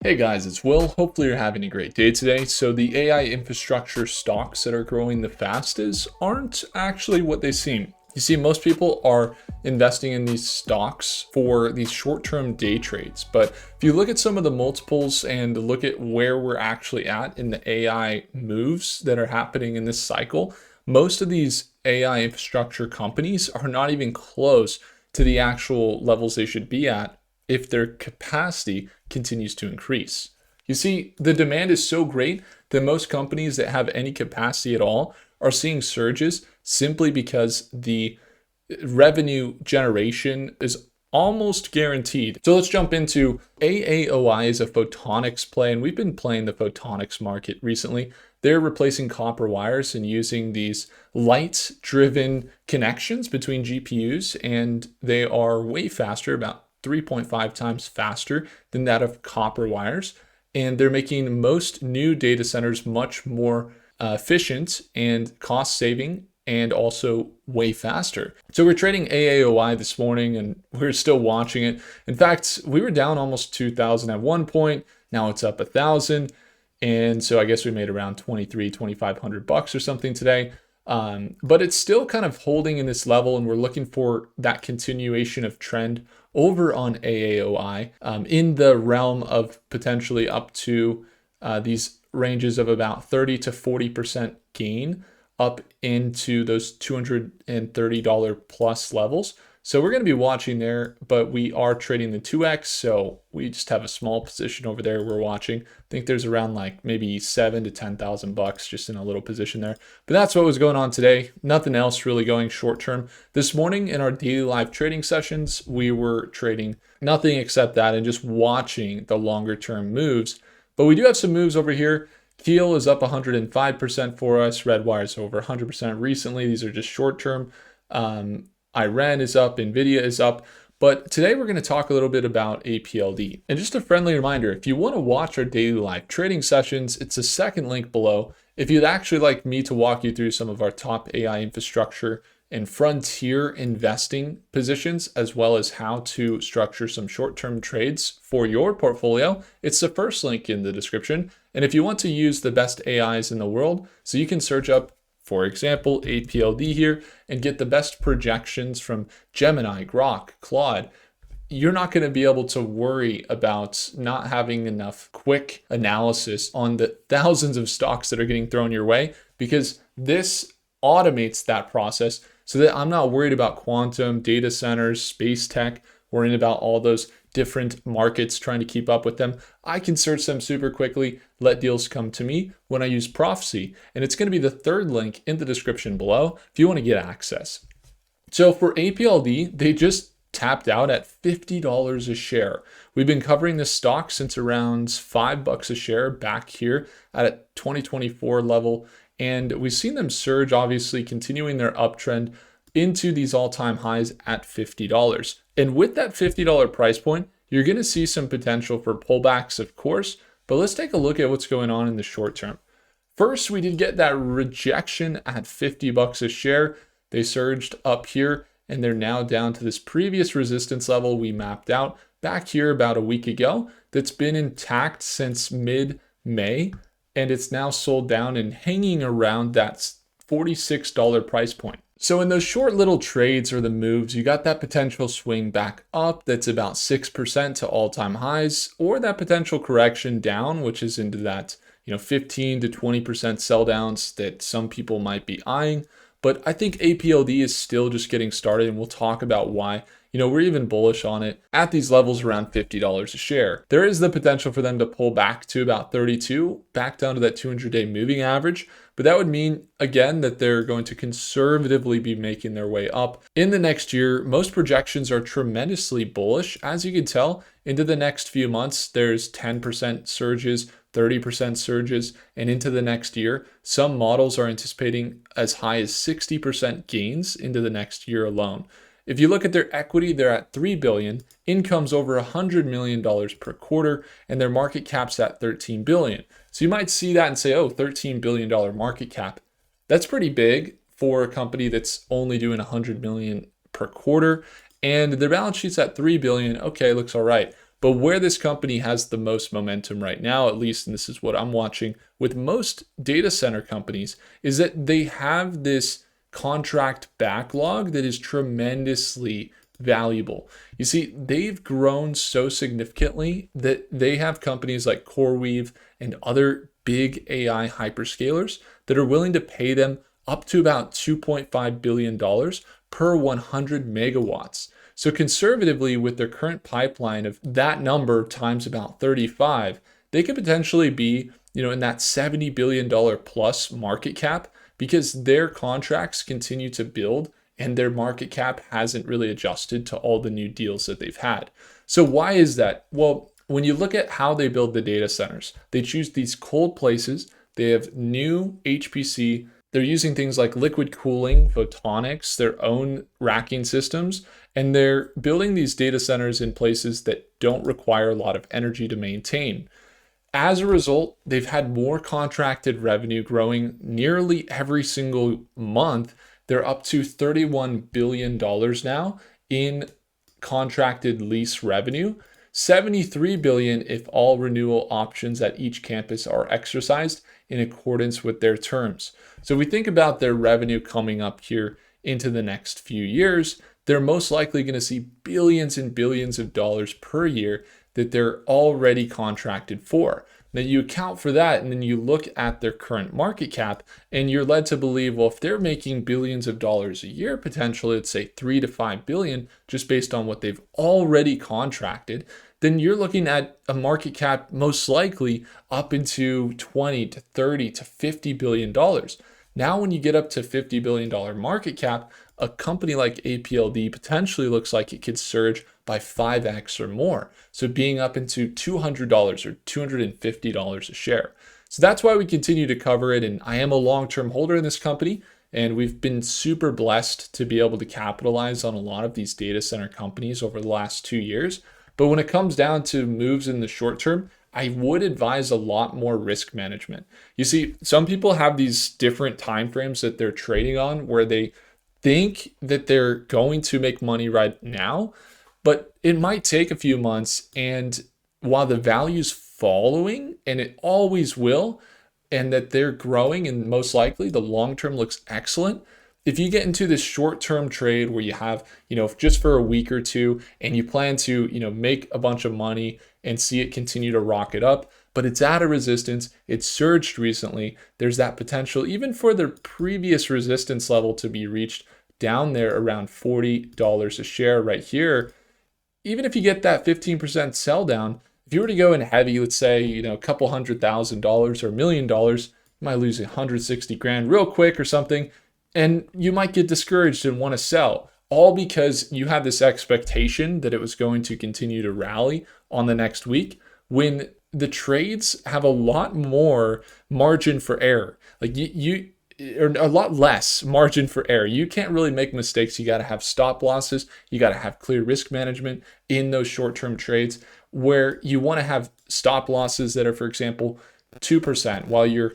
Hey guys, it's Will. Hopefully you're having a great day today. So the AI infrastructure stocks that are growing the fastest aren't actually what they seem. You see, most people are investing in these stocks for these short-term day trades. But if you look at some of the multiples and look at where we're actually at in the AI moves that are happening in this cycle, most of these AI infrastructure companies are not even close to the actual levels they should be at if their capacity continues to increase. You see, the demand is so great that most companies that have any capacity at all are seeing surges simply because the revenue generation is almost guaranteed. So let's jump into AAOI is a photonics play, and we've been playing the photonics market recently. They're replacing copper wires and using these light-driven connections between GPUs, and they are way faster, about 3.5 times faster than that of copper wires. And they're making most new data centers much more efficient and cost saving and also way faster. So we're trading AAOI this morning and we're still watching it. In fact, we were down almost 2,000 at one point. Now it's up 1,000. And so I guess we made around 2,500 bucks or something today. But it's still kind of holding in this level, and we're looking for that continuation of trend over on AAOI in the realm of potentially up to these ranges of about 30 to 40% gain up into those $230 plus levels. So we're going to be watching there, but we are trading the 2x. So we just have a small position over there we're watching. I think there's around like maybe 7 to 10,000 bucks just in a little position there. But that's what was going on today. Nothing else really going short term. This morning in our daily live trading sessions, we were trading nothing except that and just watching the longer term moves. But we do have some moves over here. Keel is up 105% for us. Redwire is over 100% recently. These are just short term. Iran is up, Nvidia is up, but today we're going to talk a little bit about APLD. And just a friendly reminder, if you want to watch our daily live trading sessions, it's the second link below. If you'd actually like me to walk you through some of our top AI infrastructure and frontier investing positions, as well as how to structure some short-term trades for your portfolio, it's the first link in the description. And if you want to use the best AIs in the world, so you can search up, for example, APLD here, and get the best projections from Gemini, Grok, Claude, you're not going to be able to worry about not having enough quick analysis on the thousands of stocks that are getting thrown your way, because this automates that process so that I'm not worried about quantum, data centers, space tech, worrying about all those different markets, trying to keep up with them. I can search them super quickly, let deals come to me when I use Prophecy. And it's going to be the third link in the description below if you want to get access. So for APLD, they just tapped out at $50 a share. We've been covering this stock since around $5 a share back here at a 2024 level. And we've seen them surge, obviously continuing their uptrend into these all-time highs at $50. And with that $50 price point, you're going to see some potential for pullbacks, of course, but let's take a look at what's going on in the short term. First, we did get that rejection at $50 a share. They surged up here, and they're now down to this previous resistance level we mapped out back here about a week ago that's been intact since mid-May, and it's now sold down and hanging around that $46 price point. So in those short little trades or the moves, you got that potential swing back up that's about 6% to all-time highs, or that potential correction down, which is into that 15 to 20% sell downs that some people might be eyeing. But I think APLD is still just getting started, and we'll talk about why. We're even bullish on it at these levels around $50 a share. There is the potential for them to pull back to about 32, back down to that 200-day moving average. But that would mean, again, that they're going to conservatively be making their way up in the next year. Most projections are tremendously bullish. As you can tell, into the next few months, there's 10% surges, 30% surges, and into the next year, some models are anticipating as high as 60% gains into the next year alone. If you look at their equity, they're at $3 billion, income's over $100 million per quarter, and their market cap's at $13 billion. So you might see that and say, oh, $13 billion market cap. That's pretty big for a company that's only doing $100 million per quarter. And their balance sheet's at $3 billion. Okay, looks all right. But where this company has the most momentum right now, at least, and this is what I'm watching with most data center companies, is that they have this contract backlog that is tremendously valuable. You see, they've grown so significantly that they have companies like CoreWeave and other big AI hyperscalers that are willing to pay them up to about $2.5 billion per 100 megawatts. So conservatively, with their current pipeline of that number times about 35, they could potentially be, in that $70 billion plus market cap, because their contracts continue to build and their market cap hasn't really adjusted to all the new deals that they've had. So why is that? Well, when you look at how they build the data centers, they choose these cold places. They have new HPC. They're using things like liquid cooling, photonics, their own racking systems, and they're building these data centers in places that don't require a lot of energy to maintain. As a result, they've had more contracted revenue growing nearly every single month. They're up to $31 billion now in contracted lease revenue, $73 billion if all renewal options at each campus are exercised in accordance with their terms. So we think about their revenue coming up here into the next few years, they're most likely going to see billions and billions of dollars per year that they're already contracted for. Now you account for that, and then you look at their current market cap, and you're led to believe, well, if they're making billions of dollars a year, potentially, let's say 3 to 5 billion, just based on what they've already contracted, then you're looking at a market cap most likely up into 20 to 30 to 50 billion dollars. Now, when you get up to $50 billion market cap, a company like APLD potentially looks like it could surge by 5x or more. So being up into $200 or $250 a share. So that's why we continue to cover it. And I am a long-term holder in this company. And we've been super blessed to be able to capitalize on a lot of these data center companies over the last 2 years. But when it comes down to moves in the short term, I would advise a lot more risk management. You see, some people have these different timeframes that they're trading on where they think that they're going to make money right now, but it might take a few months. And while the value's following, and it always will, and that they're growing, and most likely the long term looks excellent, if you get into this short-term trade where you have, just for a week or two, and you plan to, make a bunch of money and see it continue to rocket up, but it's at a resistance, it's surged recently, there's that potential even for the previous resistance level to be reached down there around $40 a share right here. Even if you get that 15% sell down, if you were to go in heavy, let's say, a couple $100,000 or $1 million, you might lose 160 grand real quick or something. And you might get discouraged and want to sell, all because you had this expectation that it was going to continue to rally on the next week, when the trades have a lot more margin for error. Like or a lot less margin for error. You can't really make mistakes. You got to have stop losses. You got to have clear risk management in those short-term trades, where you want to have stop losses that are, for example, 2%, while your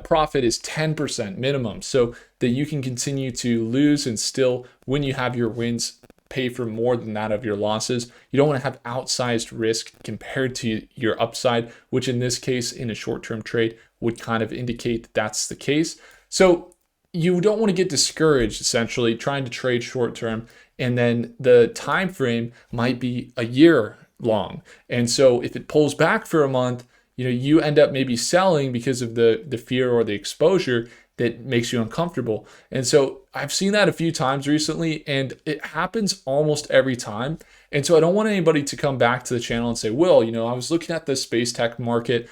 profit is 10% minimum, so that you can continue to lose and still, when you have your wins, pay for more than that of your losses. You don't want to have outsized risk compared to your upside, which in this case, in a short-term trade, would kind of indicate that that's the case. So you don't want to get discouraged, essentially, trying to trade short-term, and then the time frame might be a year long. And so if it pulls back for a month, you end up maybe selling because of the fear or the exposure that makes you uncomfortable. And so I've seen that a few times recently, and it happens almost every time. And so I don't want anybody to come back to the channel and say, Will, I was looking at the space tech market.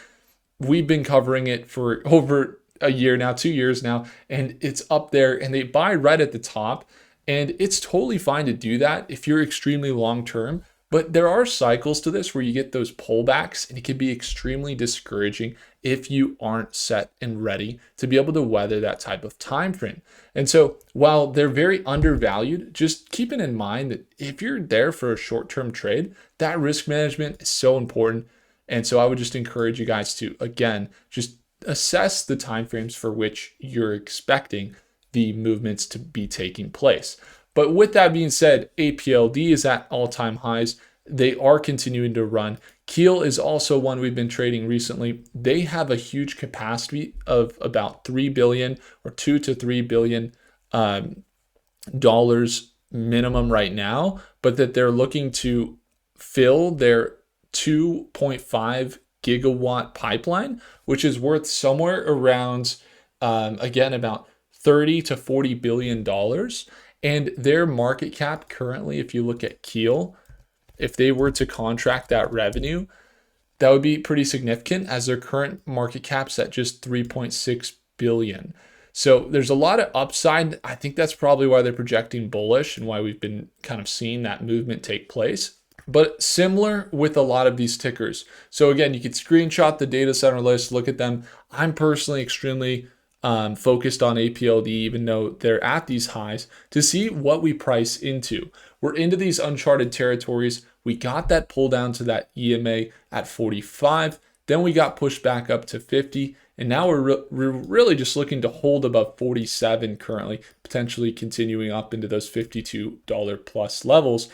We've been covering it for over a year now, 2 years now, and it's up there, and they buy right at the top. And it's totally fine to do that if you're extremely long-term. But there are cycles to this where you get those pullbacks, and it can be extremely discouraging if you aren't set and ready to be able to weather that type of time frame. And so while they're very undervalued, just keeping in mind that if you're there for a short-term trade, that risk management is so important. And so I would just encourage you guys to, again, just assess the timeframes for which you're expecting the movements to be taking place. But with that being said, APLD is at all-time highs. they are continuing to run. Keel is also one we've been trading recently. They have a huge capacity of about 3 billion or 2 to 3 billion dollars minimum right now, but that they're looking to fill their 2.5 gigawatt pipeline, which is worth somewhere around, again, about 30 to 40 billion dollars. And their market cap currently, if you look at Keel, if they were to contract that revenue, that would be pretty significant, as their current market cap's at just 3.6 billion. So there's a lot of upside. I think that's probably why they're projecting bullish and why we've been kind of seeing that movement take place. But similar with a lot of these tickers. So again, you could screenshot the data center list, look at them. I'm personally extremely focused on APLD, even though they're at these highs, to see what we price into. We're into these uncharted territories. We got that pull down to that EMA at 45. Then we got pushed back up to 50. And now we're really just looking to hold above 47 currently, potentially continuing up into those $52 plus levels.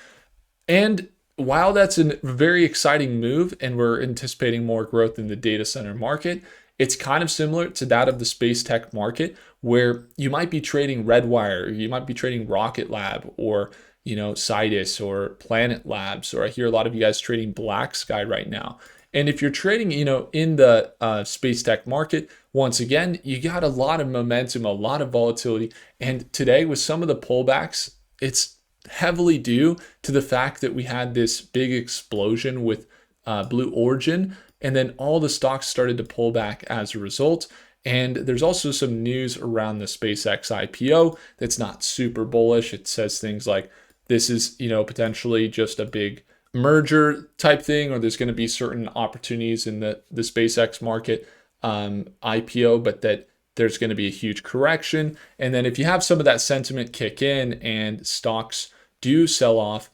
And while that's a very exciting move and we're anticipating more growth in the data center market, it's kind of similar to that of the space tech market, where you might be trading Redwire, or you might be trading Rocket Lab, or Sidus or Planet Labs, or I hear a lot of you guys trading Black Sky right now. And if you're trading, in the space tech market, once again, you got a lot of momentum, a lot of volatility. And today, with some of the pullbacks, it's heavily due to the fact that we had this big explosion with Blue Origin, and then all the stocks started to pull back as a result. And there's also some news around the SpaceX IPO that's not super bullish. It says things like this is, potentially just a big merger type thing, or there's going to be certain opportunities in the SpaceX market IPO, but that there's going to be a huge correction. And then if you have some of that sentiment kick in and stocks do sell off,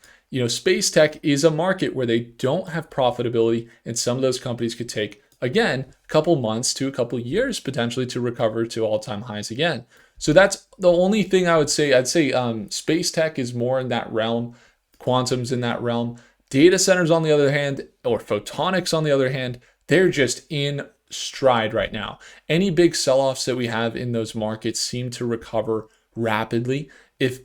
space tech is a market where they don't have profitability, and some of those companies could take, again, a couple months to a couple years potentially to recover to all-time highs again. So that's the only thing I would say. I'd say space tech is more in that realm. Quantum's in that realm. Data centers, on the other hand, or photonics, on the other hand, they're just in stride right now. Any big sell-offs that we have in those markets seem to recover rapidly.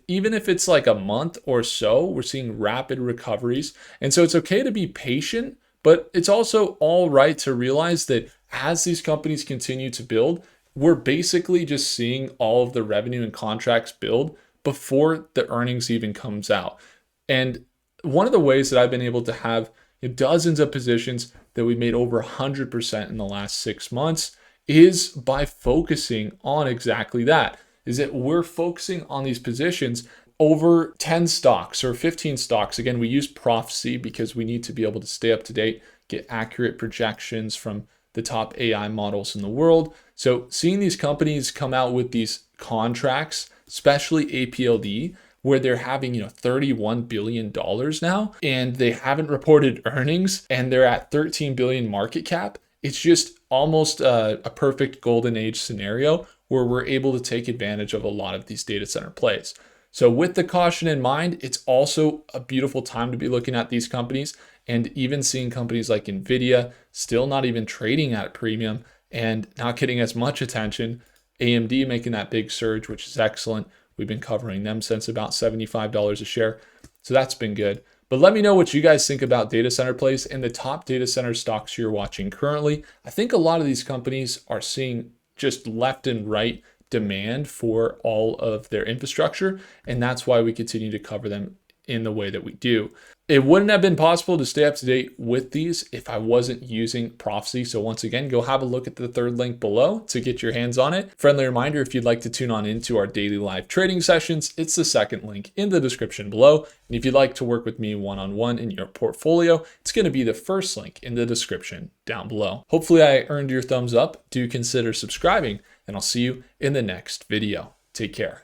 Even if it's like a month or so, we're seeing rapid recoveries. And so it's okay to be patient, but it's also all right to realize that as these companies continue to build, we're basically just seeing all of the revenue and contracts build before the earnings even comes out. And one of the ways that I've been able to have dozens of positions that we made over 100% in the last 6 months is by focusing on exactly that. Is that we're focusing on these positions over 10 stocks or 15 stocks. Again, we use prophecy because we need to be able to stay up to date, get accurate projections from the top AI models in the world. So seeing these companies come out with these contracts, especially APLD, where they're having $31 billion now, and they haven't reported earnings, and they're at 13 billion market cap. It's just almost a perfect golden age scenario where we're able to take advantage of a lot of these data center plays. So with the caution in mind, it's also a beautiful time to be looking at these companies, and even seeing companies like NVIDIA still not even trading at a premium and not getting as much attention. AMD making that big surge, which is excellent. We've been covering them since about $75 a share. So that's been good. But let me know what you guys think about data center plays and the top data center stocks you're watching currently. I think a lot of these companies are seeing just left and right demand for all of their infrastructure, and that's why we continue to cover them in the way that we do. It wouldn't have been possible to stay up to date with these if I wasn't using prophecy. So once again, go have a look at the third link below to get your hands on it. Friendly reminder, if you'd like to tune on into our daily live trading sessions, it's the second link in the description below. And if you'd like to work with me one-on-one in your portfolio, it's going to be the first link in the description down below. Hopefully I earned your thumbs up. Do consider subscribing, and I'll see you in the next video. Take care.